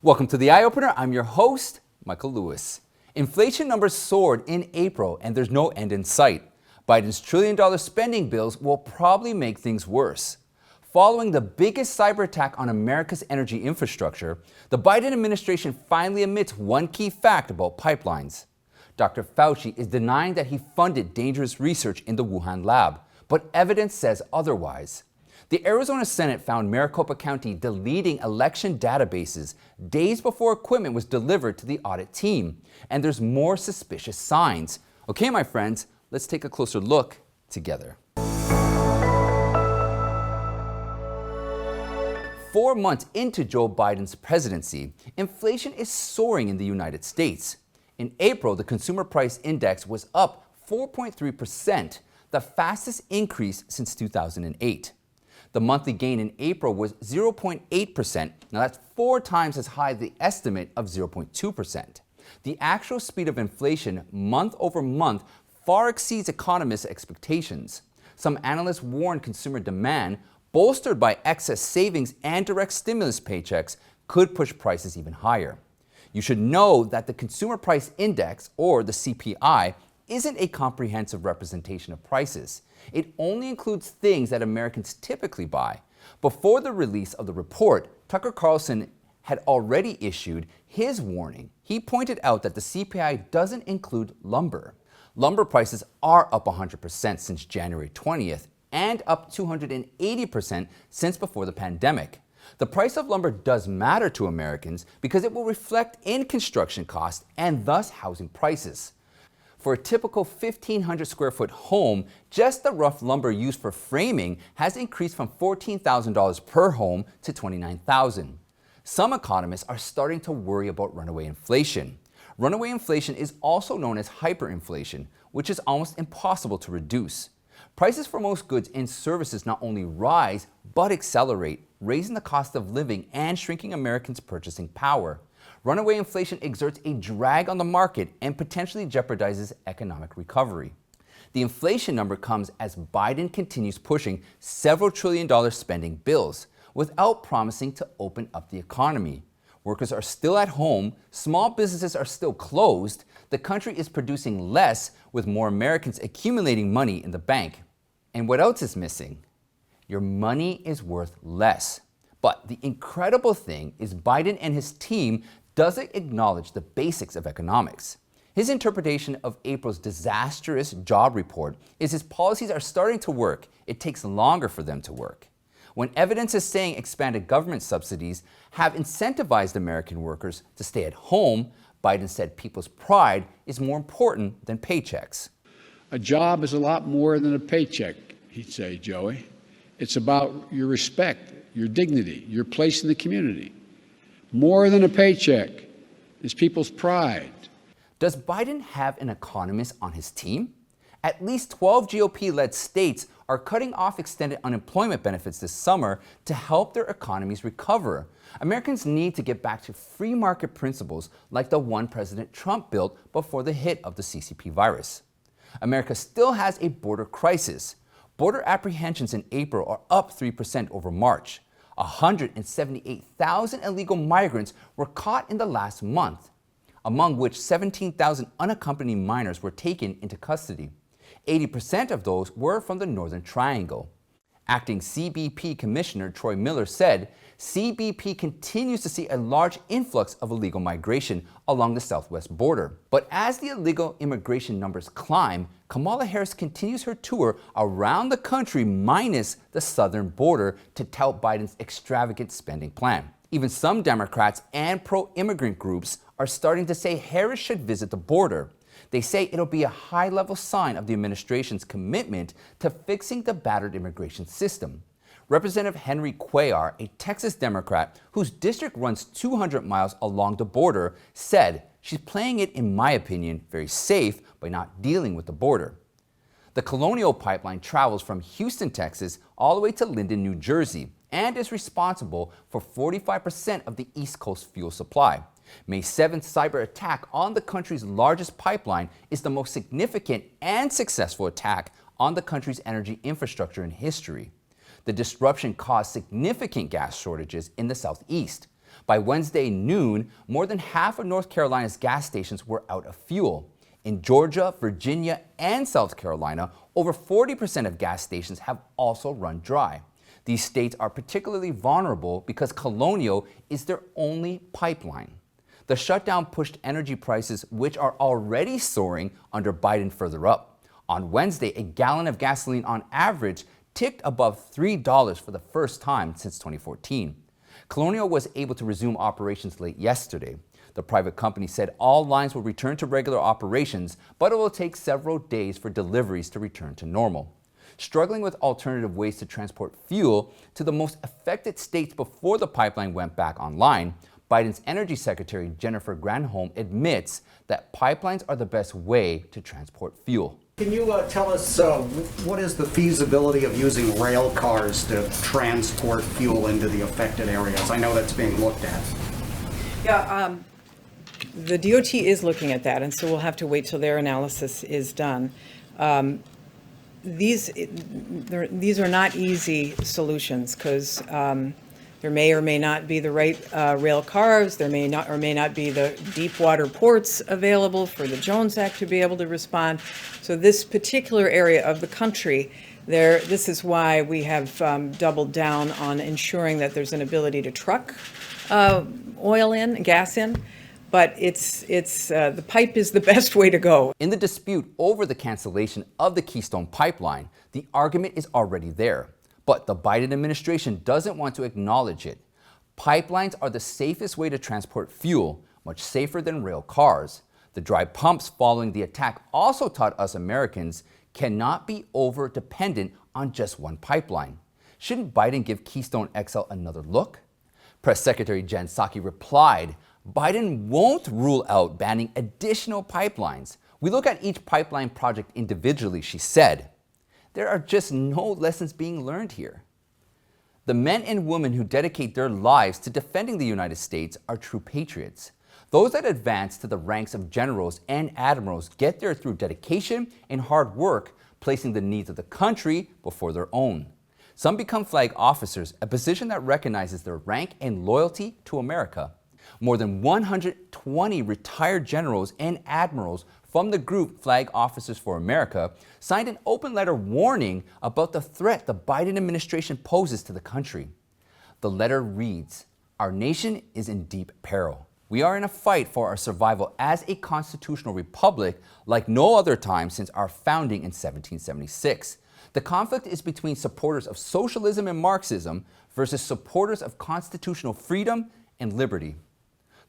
Welcome to The Eye Opener. I'm your host, Michael Lewis. Inflation numbers soared in April and there's no end in sight. Biden's trillion-dollar spending bills will probably make things worse. Following the biggest cyber attack on America's energy infrastructure, the Biden administration finally admits one key fact about pipelines. Dr. Fauci is denying that he funded dangerous research in the Wuhan lab, but evidence says otherwise. The Arizona Senate found Maricopa County deleting election databases days before equipment was delivered to the audit team, and there's more suspicious signs. Okay, my friends, let's take a closer look together. 4 months into Joe Biden's presidency, inflation is soaring in the United States. In April, the Consumer Price Index was up 4.3%, the fastest increase since 2008. The monthly gain in April was 0.8%. Now that's 4 times as high as the estimate of 0.2%. The actual speed of inflation month over month far exceeds economists' expectations. Some analysts warn consumer demand, bolstered by excess savings and direct stimulus paychecks, could push prices even higher. You should know that the Consumer Price Index, or the CPI, isn't a comprehensive representation of prices. It only includes things that Americans typically buy. Before the release of the report, Tucker Carlson had already issued his warning. He pointed out that the CPI doesn't include lumber. Lumber prices are up 100% since January 20th and up 280% since before the pandemic. The price of lumber does matter to Americans because it will reflect in construction costs and thus housing prices. For a typical 1,500 square foot home, just the rough lumber used for framing has increased from $14,000 per home to $29,000. Some economists are starting to worry about runaway inflation. Runaway inflation is also known as hyperinflation, which is almost impossible to reduce. Prices for most goods and services not only rise, but accelerate, raising the cost of living and shrinking Americans' purchasing power. Runaway inflation exerts a drag on the market and potentially jeopardizes economic recovery. The inflation number comes as Biden continues pushing several trillion-dollar spending bills without promising to open up the economy. Workers are still at home, small businesses are still closed, the country is producing less with more Americans accumulating money in the bank. And what else is missing? Your money is worth less. But the incredible thing is Biden and his team doesn't acknowledge the basics of economics. His interpretation of April's disastrous job report is his policies are starting to work. It takes longer for them to work. When evidence is saying expanded government subsidies have incentivized American workers to stay at home, Biden said people's pride is more important than paychecks. A job is a lot more than a paycheck, he'd say, Joey. It's about your respect, your dignity, your place in the community. More than a paycheck is people's pride. Does Biden have an economist on his team? At least 12 GOP-led states are cutting off extended unemployment benefits this summer to help their economies recover. Americans need to get back to free market principles like the one President Trump built before the hit of the CCP virus. America still has a border crisis. Border apprehensions in April are up 3% over March. 178,000 illegal migrants were caught in the last month, among which 17,000 unaccompanied minors were taken into custody. 80% of those were from the Northern Triangle. Acting CBP Commissioner Troy Miller said CBP continues to see a large influx of illegal migration along the southwest border. But as the illegal immigration numbers climb, Kamala Harris continues her tour around the country minus the southern border to tout Biden's extravagant spending plan. Even some Democrats and pro-immigrant groups are starting to say Harris should visit the border. They say it'll be a high-level sign of the administration's commitment to fixing the battered immigration system. Representative Henry Cuellar, a Texas Democrat whose district runs 200 miles along the border, said she's playing it, in my opinion, very safe by not dealing with the border. The Colonial Pipeline travels from Houston, Texas, all the way to Linden, New Jersey, and is responsible for 45% of the East Coast fuel supply. May 7th cyber attack on the country's largest pipeline is the most significant and successful attack on the country's energy infrastructure in history. The disruption caused significant gas shortages in the southeast. By Wednesday noon, more than half of North Carolina's gas stations were out of fuel. In Georgia, Virginia, and South Carolina, over 40% of gas stations have also run dry. These states are particularly vulnerable because Colonial is their only pipeline. The shutdown pushed energy prices, which are already soaring under Biden, further up. On Wednesday, a gallon of gasoline on average ticked above $3 for the first time since 2014. Colonial was able to resume operations late yesterday. The private company said all lines will return to regular operations, but it will take several days for deliveries to return to normal. Struggling with alternative ways to transport fuel to the most affected states before the pipeline went back online, Biden's Energy Secretary Jennifer Granholm admits that pipelines are the best way to transport fuel. Can you tell us what is the feasibility of using rail cars to transport fuel into the affected areas? I know that's being looked at. Yeah, the DOT is looking at that, and so we'll have to wait till their analysis is done. These are not easy solutions because there may or may not be the right rail cars. There may not or may not be the deep water ports available for the Jones Act to be able to respond. So this particular area of the country, this is why we have doubled down on ensuring that there's an ability to truck oil in, gas in. But the pipe is the best way to go. In the dispute over the cancellation of the Keystone Pipeline, the argument is already there. But the Biden administration doesn't want to acknowledge it. Pipelines are the safest way to transport fuel, much safer than rail cars. The dry pumps following the attack also taught us Americans cannot be over-dependent on just one pipeline. Shouldn't Biden give Keystone XL another look? Press Secretary Jen Psaki replied, Biden won't rule out banning additional pipelines. We look at each pipeline project individually, she said. There are just no lessons being learned here. The men and women who dedicate their lives to defending the United States are true patriots. Those that advance to the ranks of generals and admirals get there through dedication and hard work, placing the needs of the country before their own. Some become flag officers, a position that recognizes their rank and loyalty to America. More than 120 retired generals and admirals from the group Flag Officers for America signed an open letter warning about the threat the Biden administration poses to the country. The letter reads, "Our nation is in deep peril. We are in a fight for our survival as a constitutional republic like no other time since our founding in 1776. The conflict is between supporters of socialism and Marxism versus supporters of constitutional freedom and liberty."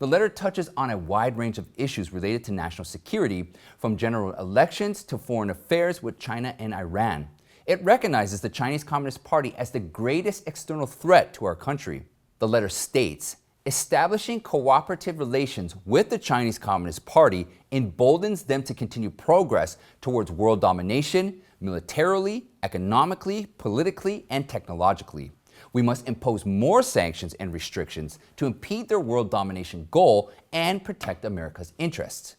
The letter touches on a wide range of issues related to national security, from general elections to foreign affairs with China and Iran. It recognizes the Chinese Communist Party as the greatest external threat to our country. The letter states, establishing cooperative relations with the Chinese Communist Party emboldens them to continue progress towards world domination, militarily, economically, politically, and technologically. We must impose more sanctions and restrictions to impede their world domination goal and protect America's interests.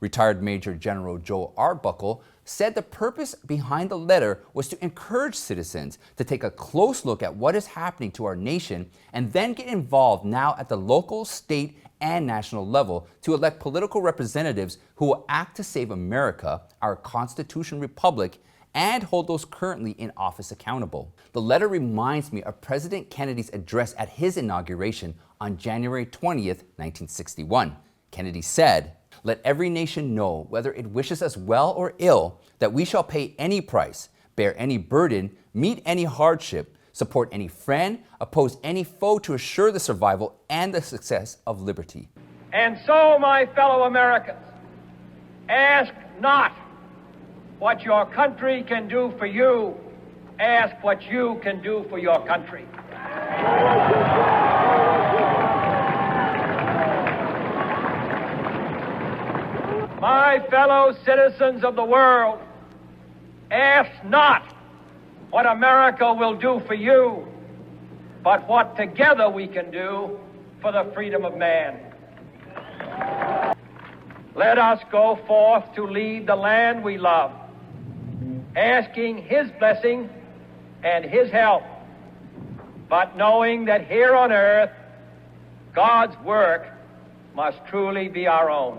Retired Major General Joe Arbuckle said the purpose behind the letter was to encourage citizens to take a close look at what is happening to our nation and then get involved now at the local, state, and national level to elect political representatives who will act to save America, our constitutional republic, and hold those currently in office accountable. The letter reminds me of President Kennedy's address at his inauguration on January 20th, 1961. Kennedy said, "Let every nation know, whether it wishes us well or ill, that we shall pay any price, bear any burden, meet any hardship, support any friend, oppose any foe to assure the survival and the success of liberty." And so, my fellow Americans, ask not what your country can do for you, ask what you can do for your country. My fellow citizens of the world, ask not what America will do for you, but what together we can do for the freedom of man. Let us go forth to lead the land we love, asking His blessing and His help, but knowing that here on earth God's work must truly be our own.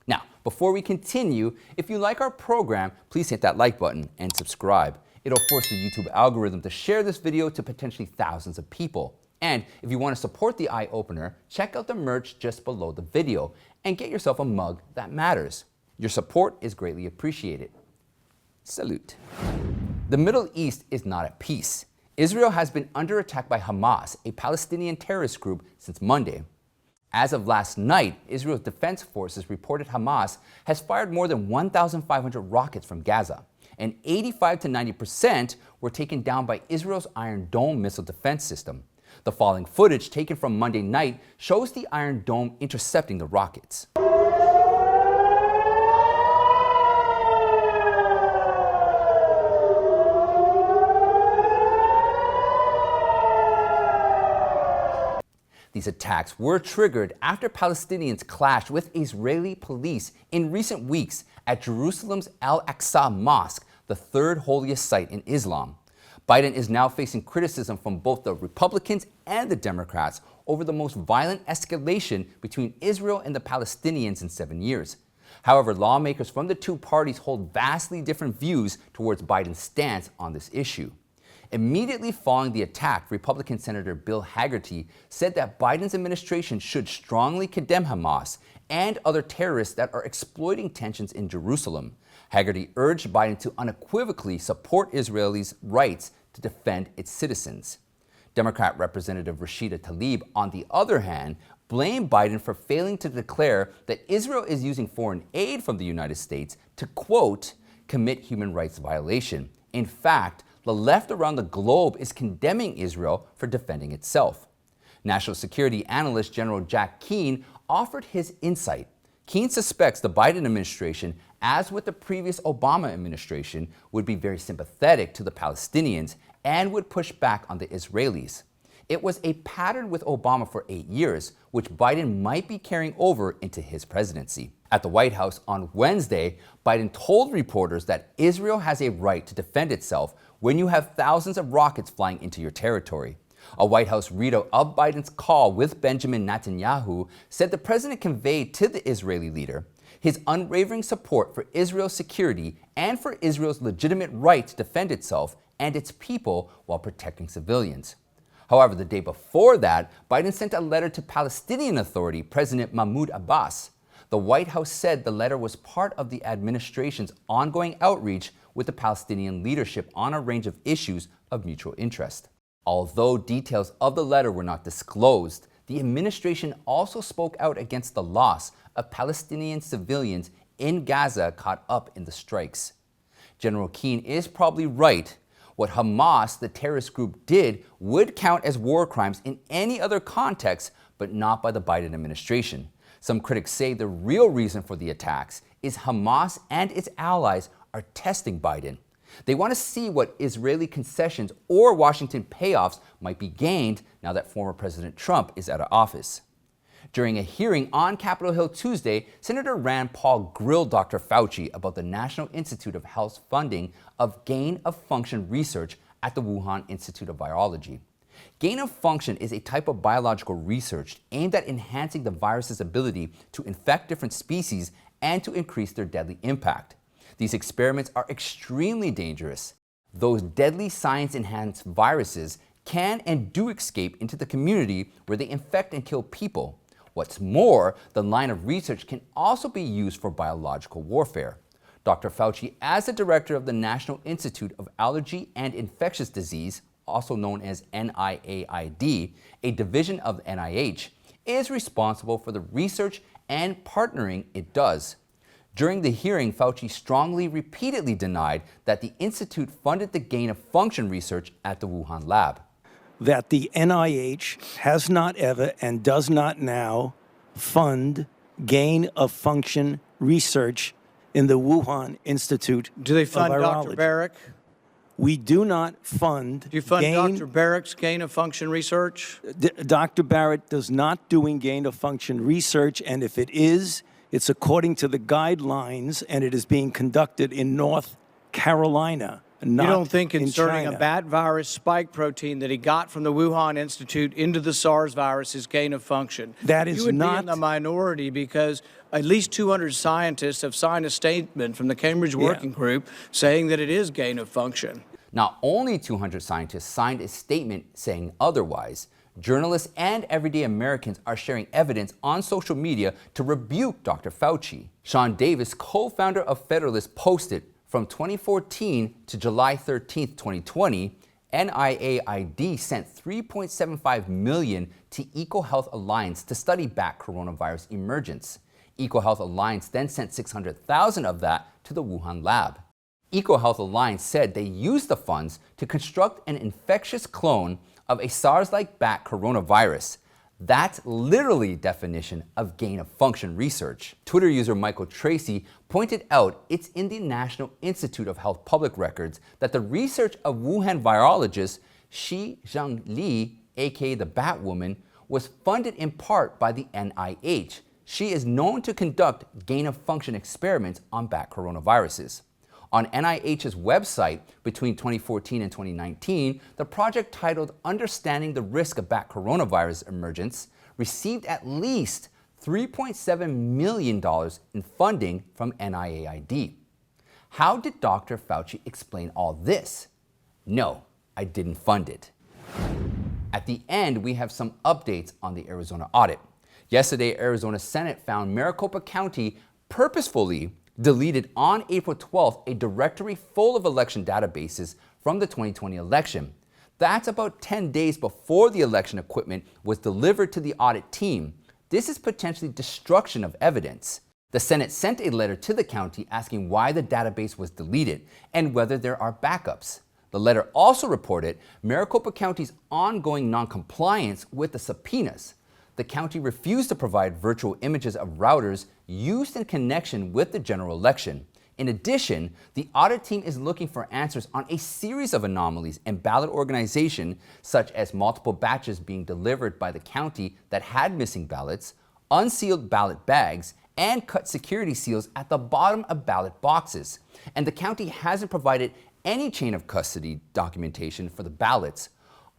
Now, before we continue, if you like our program, please hit that like button and subscribe. It'll force the YouTube algorithm to share this video to potentially thousands of people. And if you want to support the Eye Opener, check out the merch just below the video and get yourself a mug that matters. Your support is greatly appreciated. Salute. The Middle East is not at peace. Israel has been under attack by Hamas, a Palestinian terrorist group, since Monday. As of last night, Israel's defense forces reported Hamas has fired more than 1,500 rockets from Gaza, and 85 to 90% were taken down by Israel's Iron Dome missile defense system. The following footage taken from Monday night shows the Iron Dome intercepting the rockets. These attacks were triggered after Palestinians clashed with Israeli police in recent weeks at Jerusalem's Al-Aqsa mosque, the third holiest site in Islam. Biden is now facing criticism from both the Republicans and the Democrats over the most violent escalation between Israel and the Palestinians in 7 years. However, lawmakers from the two parties hold vastly different views towards Biden's stance on this issue. Immediately following the attack, Republican Senator Bill Hagerty said that Biden's administration should strongly condemn Hamas and other terrorists that are exploiting tensions in Jerusalem. Hagerty urged Biden to unequivocally support Israelis' rights to defend its citizens. Democrat Representative Rashida Tlaib, on the other hand, blamed Biden for failing to declare that Israel is using foreign aid from the United States to, quote, commit human rights violation. In fact, the left around the globe is condemning Israel for defending itself. National Security Analyst General Jack Keane offered his insight. Keane suspects the Biden administration, as with the previous Obama administration, would be very sympathetic to the Palestinians and would push back on the Israelis. It was a pattern with Obama for 8 years, which Biden might be carrying over into his presidency. At the White House on Wednesday, Biden told reporters that Israel has a right to defend itself when you have thousands of rockets flying into your territory. A White House readout of Biden's call with Benjamin Netanyahu said the president conveyed to the Israeli leader his unwavering support for Israel's security and for Israel's legitimate right to defend itself and its people while protecting civilians. However, the day before that, Biden sent a letter to Palestinian Authority President Mahmoud Abbas. The White House said the letter was part of the administration's ongoing outreach with the Palestinian leadership on a range of issues of mutual interest. Although details of the letter were not disclosed, the administration also spoke out against the loss of Palestinian civilians in Gaza caught up in the strikes. General Keane is probably right. What Hamas, the terrorist group, did would count as war crimes in any other context, but not by the Biden administration. Some critics say the real reason for the attacks is Hamas and its allies are testing Biden. They want to see what Israeli concessions or Washington payoffs might be gained now that former President Trump is out of office. During a hearing on Capitol Hill Tuesday, Senator Rand Paul grilled Dr. Fauci about the National Institute of Health's funding of gain-of-function research at the Wuhan Institute of Virology. Gain-of-function is a type of biological research aimed at enhancing the virus's ability to infect different species and to increase their deadly impact. These experiments are extremely dangerous. Those deadly science-enhanced viruses can and do escape into the community where they infect and kill people. What's more, the line of research can also be used for biological warfare. Dr. Fauci, as the director of the National Institute of Allergy and Infectious Disease, also known as NIAID, a division of NIH, is responsible for the research and partnering it does. During the hearing, Fauci strongly repeatedly denied that the institute funded the gain-of-function research at the Wuhan lab. That the NIH has not ever and does not now fund gain-of-function research in the Wuhan Institute Do they fund of Virology. Dr. Barrick? We do not fund. Do you fund Dr. Barrick's gain-of-function research? Dr. Barrett does not doing gain-of-function research, and if it is, it's according to the guidelines, and it is being conducted in North Carolina, You not don't think in inserting China. a bat virus spike protein that he got from the Wuhan Institute into the SARS virus is gain of function? That is You would be not- in the minority because at least 200 scientists have signed a statement from the Cambridge Working Group saying that it is gain of function. Not only 200 scientists signed a statement saying otherwise, journalists and everyday Americans are sharing evidence on social media to rebuke Dr. Fauci. Sean Davis, co-founder of Federalist, posted, from 2014 to July 13, 2020, NIAID sent $3.75 million to EcoHealth Alliance to study bat coronavirus emergence. EcoHealth Alliance then sent $600,000 of that to the Wuhan lab. EcoHealth Alliance said they used the funds to construct an infectious clone of a SARS-like bat coronavirus. That's literally definition of gain-of-function research. Twitter user Michael Tracy pointed out it's in the National Institute of Health Public Records that the research of Wuhan virologist Shi Zhengli, aka the Batwoman, was funded in part by the NIH. She is known to conduct gain-of-function experiments on bat coronaviruses. On NIH's website between 2014 and 2019, the project titled Understanding the Risk of Bat Coronavirus Emergence received at least $3.7 million in funding from NIAID. How did Dr. Fauci explain all this? No, I didn't fund it. At the end, we have some updates on the Arizona audit. Yesterday, Arizona Senate found Maricopa County purposefully deleted on April 12th a directory full of election databases from the 2020 election. That's about 10 days before the election equipment was delivered to the audit team. This is potentially destruction of evidence. The Senate sent a letter to the county asking why the database was deleted and whether there are backups. The letter also reported Maricopa County's ongoing noncompliance with the subpoenas. The county refused to provide virtual images of routers used in connection with the general election. In addition, the audit team is looking for answers on a series of anomalies in ballot organization, such as multiple batches being delivered by the county that had missing ballots, unsealed ballot bags, and cut security seals at the bottom of ballot boxes. And the county hasn't provided any chain of custody documentation for the ballots.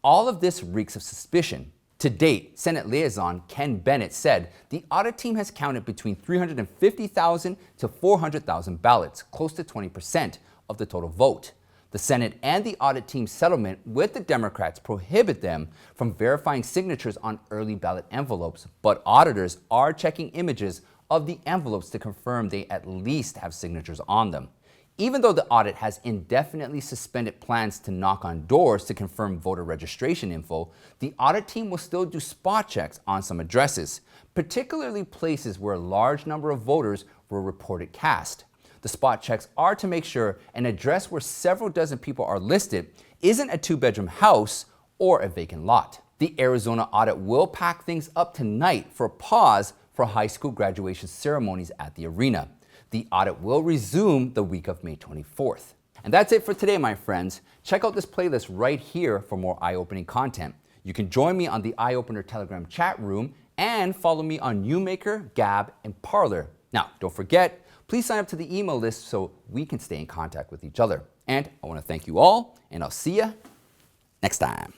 All of this reeks of suspicion. To date, Senate liaison Ken Bennett said the audit team has counted between 350,000 to 400,000 ballots, close to 20% of the total vote. The Senate and the audit team's settlement with the Democrats prohibit them from verifying signatures on early ballot envelopes, but auditors are checking images of the envelopes to confirm they at least have signatures on them. Even though the audit has indefinitely suspended plans to knock on doors to confirm voter registration info, the audit team will still do spot checks on some addresses, particularly places where a large number of voters were reported cast. The spot checks are to make sure an address where several dozen people are listed isn't a two-bedroom house or a vacant lot. The Arizona audit will pack things up tonight for a pause for high school graduation ceremonies at the arena. The audit will resume the week of May 24th. And that's it for today, my friends. Check out this playlist right here for more eye-opening content. You can join me on the Eye Opener Telegram chat room and follow me on Newmaker, Gab, and Parler. Now, don't forget, please sign up to the email list so we can stay in contact with each other. And I want to thank you all, and I'll see you next time.